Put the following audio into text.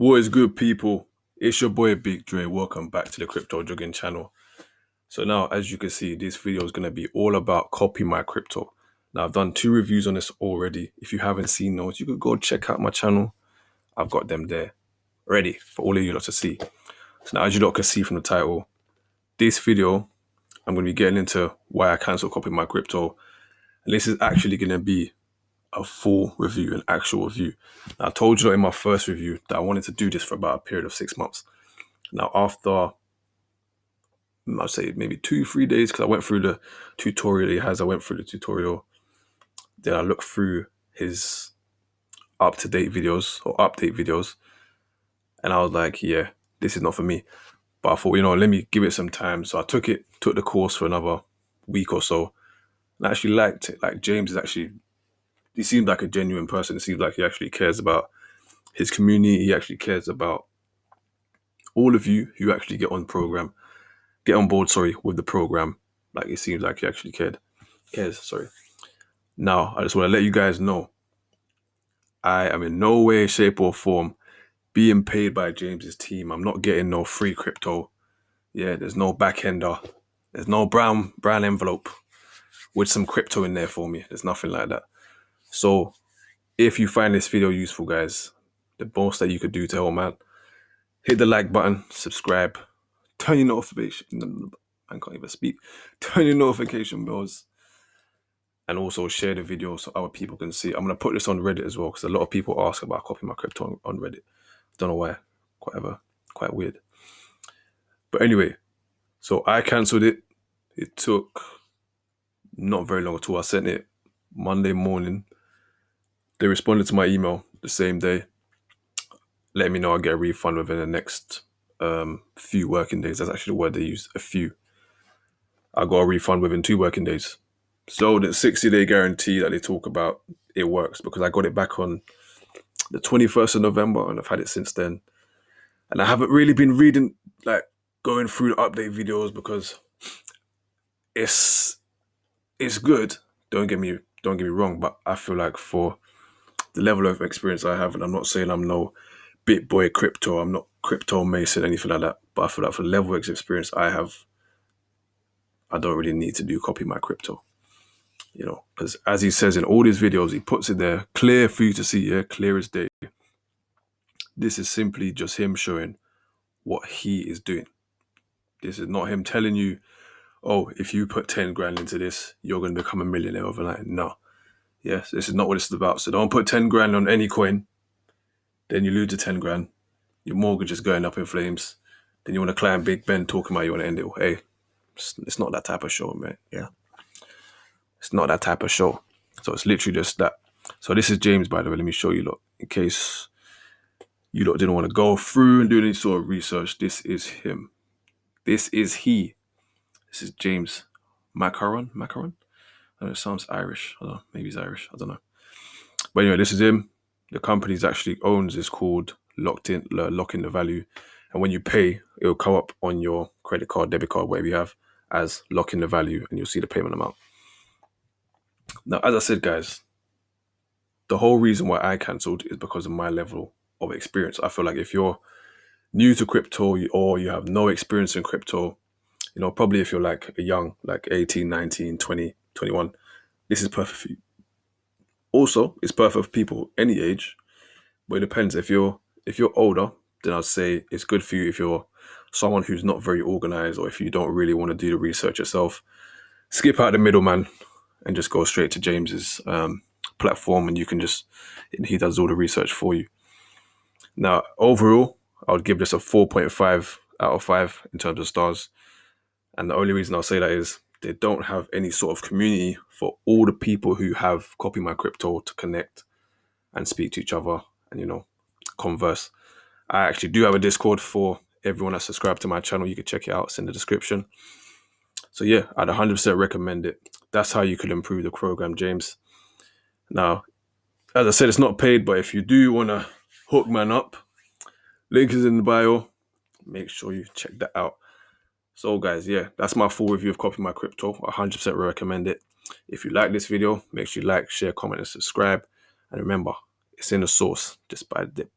What is good, people? It's your boy Big Dre. Welcome back to the Crypto Jogging channel. So now, as you can see, this video is going to be all about Copy My Crypto. Now, I've done 2 reviews on this already. If you haven't seen those, you could go check out my channel. I've got them there ready for all of you lot to see. So now, as you lot can see from the title, this video, I'm going to be getting into why I cancelled Copy My Crypto. And this is actually going to be a full review, an actual review. Now, I told you in my first review that I wanted to do this for about a period of 6 months. Now, after, I'd say maybe 2-3 days, because I went through the tutorial he has, then I looked through his up-to-date videos or update videos, and I was like, yeah, this is not for me. But I thought, let me give it some time. So I took the course for another week or so, and I actually liked it. Like, James is actually, he seems like a genuine person. It seems like he actually cares about his community. He actually cares about all of you who actually get on board, with the program. Like, it seems like he actually cares. Now, I just want to let you guys know, I am in no way, shape, or form being paid by James's team. I'm not getting no free crypto. Yeah, there's no backender. There's no brown envelope with some crypto in there for me. There's nothing like that. So if you find this video useful, guys, the most that you could do to help, man, hit the like button, subscribe, turn your notification. I can't even speak. Turn your notification bells, and also share the video so other people can see. I'm gonna put this on Reddit as well, because a lot of people ask about Copy My Crypto on Reddit. Don't know why. Quite weird. But anyway, so I cancelled it. It took not very long at all. I sent it Monday morning. They responded to my email the same day, letting me know I'll get a refund within the next few working days. That's actually the word they used, a few. I got a refund within 2 working days. So the 60-day guarantee that they talk about, it works, because I got it back on the 21st of November, and I've had it since then. And I haven't really been going through the update videos, because it's good. Don't get me wrong, but I feel like for the level of experience I have, and I'm not saying I'm no bit boy crypto, I'm not crypto mason, anything like that, but I feel like for the level of experience I have, I don't really need to do Copy My Crypto. Because as he says in all his videos, he puts it there clear for you to see, clear as day. This is simply just him showing what he is doing. This is not him telling you, oh, if you put 10 grand into this, you're going to become a millionaire overnight. No. Yes, this is not what it's about. So don't put 10 grand on any coin. Then you lose the 10 grand. Your mortgage is going up in flames. Then you want to climb Big Ben talking about you want to end it. Hey, it's not that type of show, man. Yeah. It's not that type of show. So it's literally just that. So this is James, by the way. Let me show you, lot, in case you lot didn't want to go through and do any sort of research. This is him. This is he. This is James Macaron. I know it sounds Irish. I don't know. Maybe he's Irish. I don't know. But anyway, this is him. The company he actually owns is called Lock in the Value. And when you pay, it'll come up on your credit card, debit card, whatever you have, as Lock in the Value, and you'll see the payment amount. Now, as I said, guys, the whole reason why I cancelled is because of my level of experience. I feel like if you're new to crypto, or you have no experience in crypto, probably if you're like a young, like 18, 19, 20, 21, this is perfect for you. Also, it's perfect for people any age, but it depends. If you're older, then I'd say it's good for you if you're someone who's not very organized, or if you don't really want to do the research yourself. Skip out the middleman and just go straight to James's platform, and he does all the research for you. Now, overall, I would give this a 4.5 out of 5 in terms of stars. And the only reason I'll say that is they don't have any sort of community for all the people who have Copy My Crypto to connect and speak to each other and, converse. I actually do have a Discord for everyone that's subscribed to my channel. You can check it out. It's in the description. So yeah, I'd 100% recommend it. That's how you could improve the program, James. Now, as I said, it's not paid, but if you do want to hook man up, link is in the bio. Make sure you check that out. So guys, yeah, that's my full review of Copy My Crypto. 100% recommend it. If you like this video, make sure you like, share, comment, and subscribe. And remember, it's in the source. Just buy the dip.